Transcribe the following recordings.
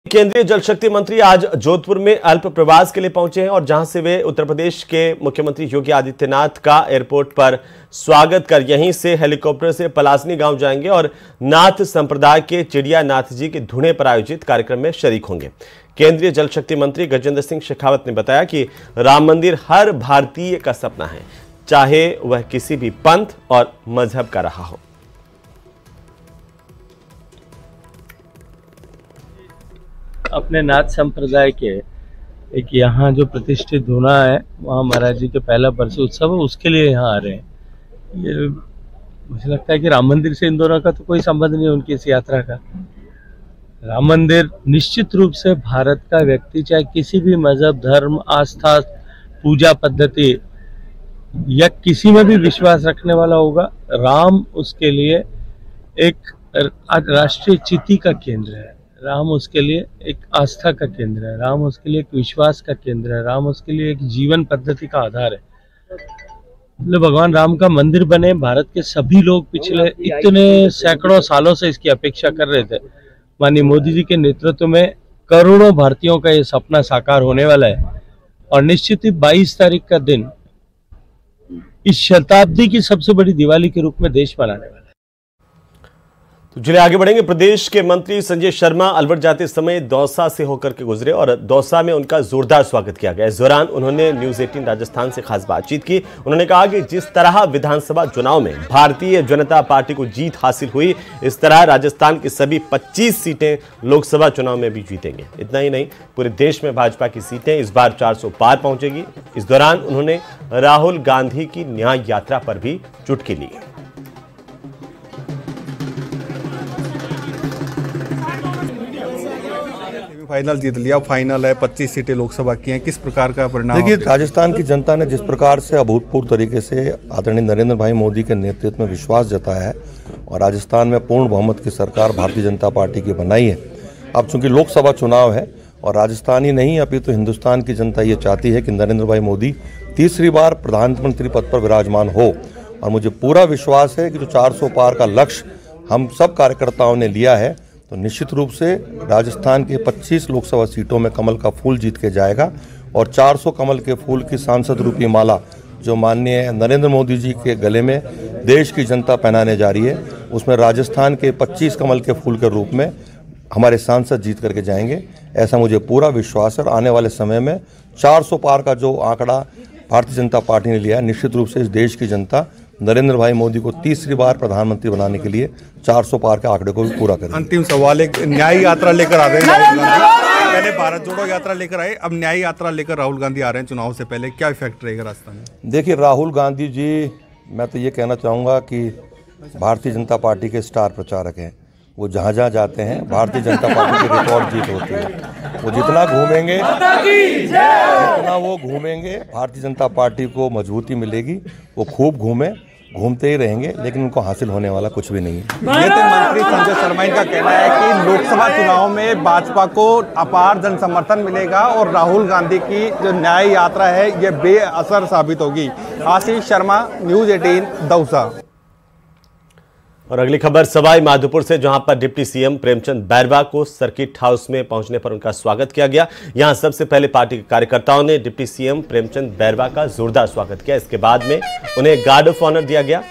केंद्रीय जल शक्ति मंत्री आज जोधपुर में अल्प प्रवास के लिए पहुंचे हैं और जहां से वे उत्तर प्रदेश के मुख्यमंत्री योगी आदित्यनाथ का एयरपोर्ट पर स्वागत कर यहीं से हेलीकॉप्टर से पलासनी गांव जाएंगे और नाथ संप्रदाय के चिड़िया नाथ जी के धुने पर आयोजित कार्यक्रम में शरीक होंगे। केंद्रीय जल शक्ति मंत्री गजेंद्र सिंह शेखावत ने बताया कि राम मंदिर हर भारतीय का सपना है, चाहे वह किसी भी पंथ और मजहब का रहा हो। अपने नाथ संप्रदाय के एक यहाँ जो प्रतिष्ठित धुना है, वहाँ महाराज जी के पहला बरसी उत्सव है, उसके लिए यहाँ आ रहे हैं। ये मुझे लगता है कि राम मंदिर से इन दोनों का तो कोई संबंध नहीं है उनकी इस यात्रा का। राम मंदिर निश्चित रूप से भारत का व्यक्ति चाहे किसी भी मजहब, धर्म, आस्था, पूजा पद्धति या किसी में भी विश्वास रखने वाला होगा, राम उसके लिए एक राष्ट्रीय चिति का केंद्र है। राम उसके लिए एक आस्था का केंद्र है, राम उसके लिए एक विश्वास का केंद्र है, राम उसके लिए एक जीवन पद्धति का आधार है। मतलब भगवान राम का मंदिर बने, भारत के सभी लोग पिछले इतने सैकड़ों सालों से इसकी अपेक्षा कर रहे थे। माननीय मोदी जी के नेतृत्व में करोड़ों भारतीयों का ये सपना साकार होने वाला है और निश्चित ही 22 तारीख का दिन इस शताब्दी की सबसे बड़ी दिवाली के रूप में देश मनाने वाला है। तो चलिए आगे बढ़ेंगे। प्रदेश के मंत्री संजय शर्मा अलवर जाते समय दौसा से होकर के गुजरे और दौसा में उनका जोरदार स्वागत किया गया। इस दौरान उन्होंने न्यूज 18 राजस्थान से खास बातचीत की। उन्होंने कहा कि जिस तरह विधानसभा चुनाव में भारतीय जनता पार्टी को जीत हासिल हुई, इस तरह राजस्थान की सभी 25 सीटें लोकसभा चुनाव में भी जीतेंगे। इतना ही नहीं, पूरे देश में भाजपा की सीटें इस बार 400 पार पहुंचेगी। इस दौरान उन्होंने राहुल गांधी की न्याय यात्रा पर भी चुटकी ली। फाइनल जीत लिया, फाइनल है, 25 सीटें लोकसभा की हैं। किस प्रकार का परिणाम? देखिए, राजस्थान की जनता ने जिस प्रकार से अभूतपूर्व तरीके से आदरणीय नरेंद्र भाई मोदी के नेतृत्व में विश्वास जताया है और राजस्थान में पूर्ण बहुमत की सरकार भारतीय जनता पार्टी की बनाई है। अब चूंकि लोकसभा चुनाव है और राजस्थान ही नहीं, अभी तो हिंदुस्तान की जनता ये चाहती है कि नरेंद्र भाई मोदी तीसरी बार प्रधानमंत्री पद पर विराजमान हो और मुझे पूरा विश्वास है कि जो 400 पार का लक्ष्य हम सब कार्यकर्ताओं ने लिया है, तो निश्चित रूप से राजस्थान के 25 लोकसभा सीटों में कमल का फूल जीत के जाएगा और 400 कमल के फूल की सांसद रूपी माला जो माननीय नरेंद्र मोदी जी के गले में देश की जनता पहनाने जा रही है, उसमें राजस्थान के 25 कमल के फूल के रूप में हमारे सांसद जीत करके जाएंगे। ऐसा मुझे पूरा विश्वास है और आने वाले समय में 400 पार का जो आंकड़ा भारतीय जनता पार्टी ने लिया है, निश्चित रूप से इस देश की जनता नरेंद्र भाई मोदी को तीसरी बार प्रधानमंत्री बनाने के लिए 400 पार के आंकड़े को भी पूरा करें। अंतिम सवाल, एक न्याय यात्रा लेकर आ रहे हैं राहुल गांधी। पहले भारत जोड़ो यात्रा लेकर आए, अब न्याय यात्रा लेकर राहुल गांधी आ रहे हैं चुनाव से पहले, क्या इफेक्ट रहेगा रास्ता में? देखिए, राहुल गांधी जी, मैं तो ये कहना चाहूँगा कि भारतीय जनता पार्टी के स्टार प्रचारक हैं। वो जहाँ जहाँ जाते हैं भारतीय जनता पार्टी की रिकॉर्ड जीत होती है। वो जितना वो घूमेंगे भारतीय जनता पार्टी को मजबूती मिलेगी। वो खूब घूमते ही रहेंगे, लेकिन उनको हासिल होने वाला कुछ भी नहीं है। ये तो मंत्री संजय शर्मा का कहना है कि लोकसभा चुनाव में भाजपा को अपार जन समर्थन मिलेगा और राहुल गांधी की जो न्याय यात्रा है ये बेअसर साबित होगी। आशीष शर्मा, न्यूज 18 दौसा। और अगली खबर सवाई माधोपुर से, जहां पर डिप्टी सीएम प्रेमचंद बैरवा को सर्किट हाउस में पहुंचने पर उनका स्वागत किया गया। यहां सबसे पहले पार्टी के कार्यकर्ताओं ने डिप्टी सीएम प्रेमचंद बैरवा का जोरदार स्वागत किया। इसके बाद में उन्हें गार्ड ऑफ ऑनर दिया गया।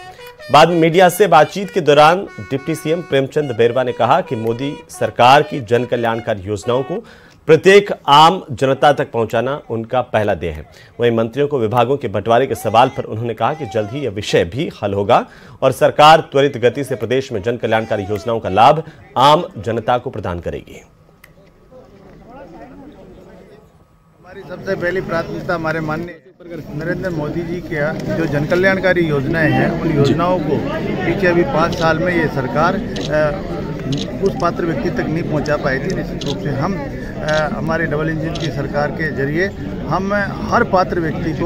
बाद में मीडिया से बातचीत के दौरान डिप्टी सीएम प्रेमचंद बैरवा ने कहा कि मोदी सरकार की जन कल्याणकारी योजनाओं को प्रत्येक आम जनता तक पहुंचाना उनका पहला ध्येय है। वहीं मंत्रियों को विभागों के बंटवारे के सवाल पर उन्होंने कहा कि जल्द ही यह विषय भी हल होगा और सरकार त्वरित गति से प्रदेश में जन कल्याणकारी योजनाओं का लाभ आम जनता को प्रदान करेगी। हमारी सबसे पहली प्राथमिकता हमारे माननीय नरेंद्र मोदी जी के जो जन कल्याणकारी योजनाएं हैं, उन योजनाओं को पीछे अभी 5 साल में ये सरकार उस पात्र व्यक्ति तक नहीं पहुंचा पाई थी। निश्चित रूप से हम हमारे डबल इंजन की सरकार के जरिए हम हर पात्र व्यक्ति को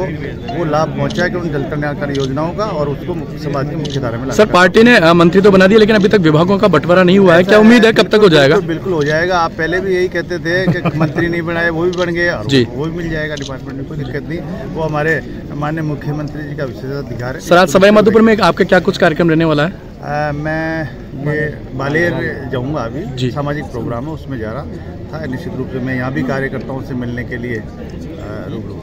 वो लाभ पहुंचा कि उन जन कल्याणकारी योजनाओं का और उसको समाज की मुख्यधारा में। सर, पार्टी ने मंत्री तो बना दिया, लेकिन अभी तक विभागों का बंटवारा नहीं हुआ है, क्या उम्मीद है कब तक हो जाएगा? बिल्कुल हो जाएगा। आप पहले भी यही कहते थे कि मंत्री नहीं बनाए, वो भी बन गए और वो भी मिल जाएगा डिपार्टमेंट में, कोई दिक्कत नहीं। वो हमारे माननीय मुख्यमंत्री जी का विशेषाधिकार है। सर, आज सवाई माधोपुर में आपका क्या कुछ कार्यक्रम रहने वाला है? मैं ये बालेर जाऊंगा अभी, सामाजिक प्रोग्राम है उसमें जा रहा था। निश्चित रूप से मैं यहाँ भी कार्यकर्ताओं से मिलने के लिए रूबरू।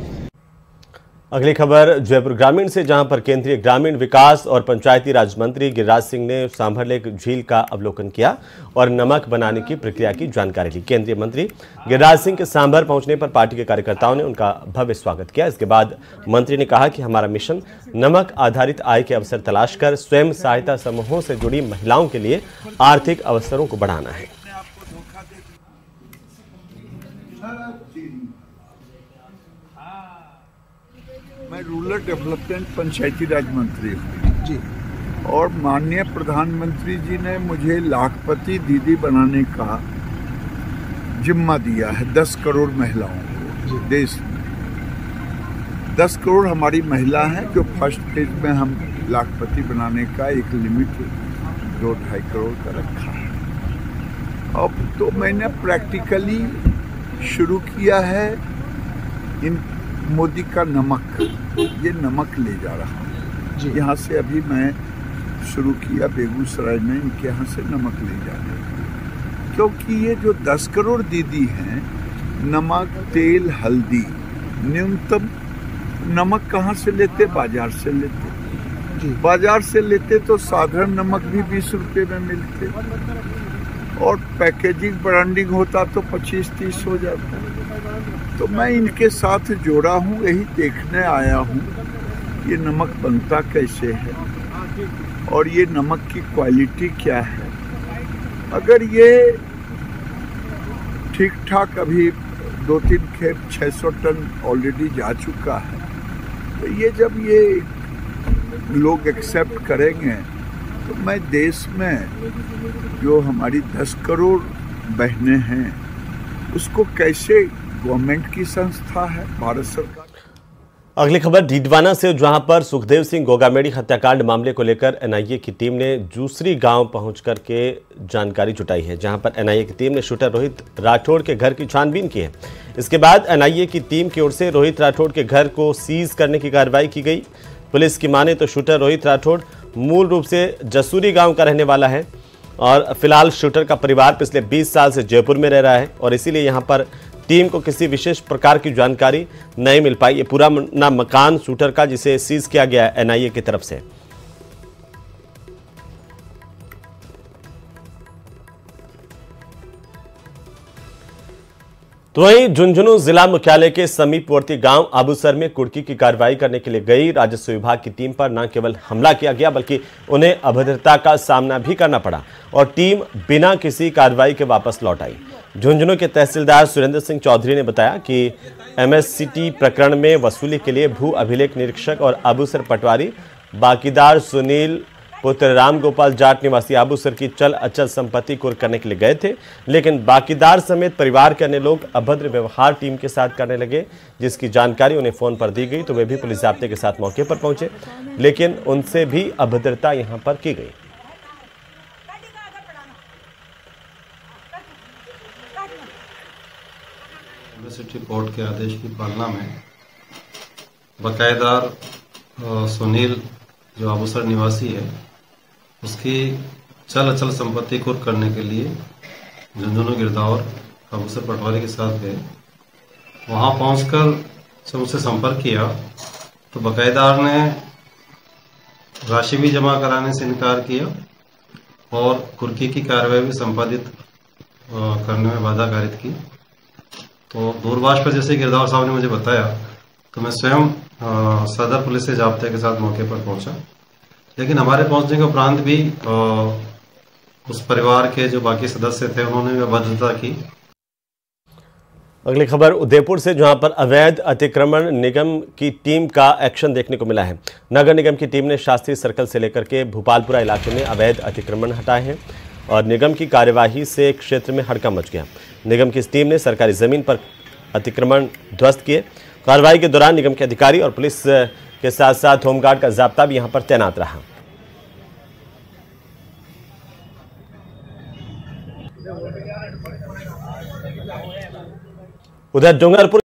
अगली खबर जयपुर ग्रामीण से, जहां पर केंद्रीय ग्रामीण विकास और पंचायती राज मंत्री गिरिराज सिंह ने सांभरलेक झील का अवलोकन किया और नमक बनाने की प्रक्रिया की जानकारी ली। केंद्रीय मंत्री गिरिराज सिंह के सांभर पहुंचने पर पार्टी के कार्यकर्ताओं ने उनका भव्य स्वागत किया। इसके बाद मंत्री ने कहा कि हमारा मिशन नमक आधारित आय के अवसर तलाश कर स्वयं सहायता समूहों से जुड़ी महिलाओं के लिए आर्थिक अवसरों को बढ़ाना है। मैं रूरल डेवलपमेंट पंचायती राज मंत्री हूँ जी, और माननीय प्रधानमंत्री जी ने मुझे लाखपति दीदी बनाने का जिम्मा दिया है 10 करोड़ महिलाओं को देश में। 10 करोड़ हमारी महिला हैं जो फर्स्ट फेज में हम लाखपति बनाने का एक लिमिट 2-2.5 करोड़ का रखा है। अब तो मैंने प्रैक्टिकली शुरू किया है इन मोदी का नमक, ये नमक ले जा रहा हूँ यहाँ से। अभी मैं शुरू किया बेगूसराय में, इनके यहाँ से नमक ले जा रहे हैं, क्योंकि ये जो 10 करोड़ दीदी हैं, नमक, तेल, हल्दी, न्यूनतम नमक कहाँ से लेते? बाजार से लेते। बाजार से लेते तो साधारण नमक भी 20 रुपये में मिलते, और पैकेजिंग ब्रांडिंग होता तो 25-30 हो जाता। तो मैं इनके साथ जोड़ा हूँ, यही देखने आया हूँ ये नमक बनता कैसे है और ये नमक की क्वालिटी क्या है। अगर ये ठीक ठाक अभी 2-3 खेप 600 टन ऑलरेडी जा चुका है, तो ये जब ये लोग एक्सेप्ट करेंगे तो मैं देश में जो हमारी 10 करोड़ बहनें हैं उसको कैसे, गवर्नमेंट की संस्था है, भारत सरकार। अगली खबर डीडवाना से, जहां पर सुखदेव सिंह गोगामेड़ी हत्याकांड मामले को लेकर एनआईए की टीम ने जूसरी गांव पहुंच करके जानकारी जुटाई है, जहां पर एनआईए की टीम ने शूटर रोहित राठौड़ के घर की छानबीन की है। इसके बाद एनआईए की टीम की ओर से रोहित राठौड़ के घर को सीज करने की कार्रवाई की गई। पुलिस की माने तो शूटर रोहित राठौड़ मूल रूप से जसूरी गाँव का रहने वाला है और फिलहाल शूटर का परिवार पिछले 20 साल से जयपुर में रह रहा है और इसीलिए यहाँ पर टीम को किसी विशेष प्रकार की जानकारी नहीं मिल पाई। ये पूरा ना मकान शूटर का जिसे सीज किया गया है एनआईए की तरफ से। तो वहीं झुंझुनू जिला मुख्यालय के समीपवर्ती गांव आबूसर में कुर्की की कार्रवाई करने के लिए गई राजस्व विभाग की टीम पर न केवल हमला किया गया बल्कि उन्हें अभद्रता का सामना भी करना पड़ा और टीम बिना किसी कार्रवाई के वापस लौट आई। झुंझुनू के तहसीलदार सुरेंद्र सिंह चौधरी ने बताया कि एमएससीटी प्रकरण में वसूली के लिए भू अभिलेख निरीक्षक और आबूसर पटवारी बाकीदार सुनील पुत्र राम गोपाल जाट निवासी आबूसर की चल अचल संपत्ति कुर्क करने के लिए गए थे, लेकिन बाकीदार समेत परिवार के अन्य लोग अभद्र व्यवहार टीम के साथ करने लगे, जिसकी जानकारी उन्हें फोन पर दी गई तो वे भी पुलिस जाब्ते के साथ मौके पर पहुंचे, लेकिन उनसे भी अभद्रता यहां पर की गई। एमएससीटी कोर्ट के आदेश की पालना में बकायेदार सुनील जो आबूसर निवासी है उसकी चल अचल संपत्ति कुर्क करने के लिए झुंझुनू गिरदावर आबूसर पटवारी के साथ गए। वहां पहुंचकर जब उससे संपर्क किया तो बकायेदार ने राशि भी जमा कराने से इनकार किया और कुर्की की कार्रवाई भी संपादित करने में बाधा कारित की। तो दूरभाष पर जैसे गिरदावर साहब ने मुझे बताया तो मैं स्वयं सदर पुलिस से जाब्ते के साथ मौके पर पहुंचा, लेकिन हमारे पहुंचने के उपरांत भी उस परिवार के जो बाकी सदस्य थे उन्होंने भी अभद्रता की। अगली खबर उदयपुर से, जहां पर अवैध अतिक्रमण निगम की टीम का एक्शन देखने को मिला है। नगर निगम की टीम ने शास्त्री सर्कल से लेकर के भोपालपुरा इलाके में अवैध अतिक्रमण हटाए हैं और निगम की कार्यवाही से क्षेत्र में हड़कंप मच गया। निगम की इस टीम ने सरकारी जमीन पर अतिक्रमण ध्वस्त किए। कार्रवाई के दौरान निगम के अधिकारी और पुलिस के साथ साथ होमगार्ड का जाब्ता भी यहां पर तैनात रहा। उधर डूंगरपुर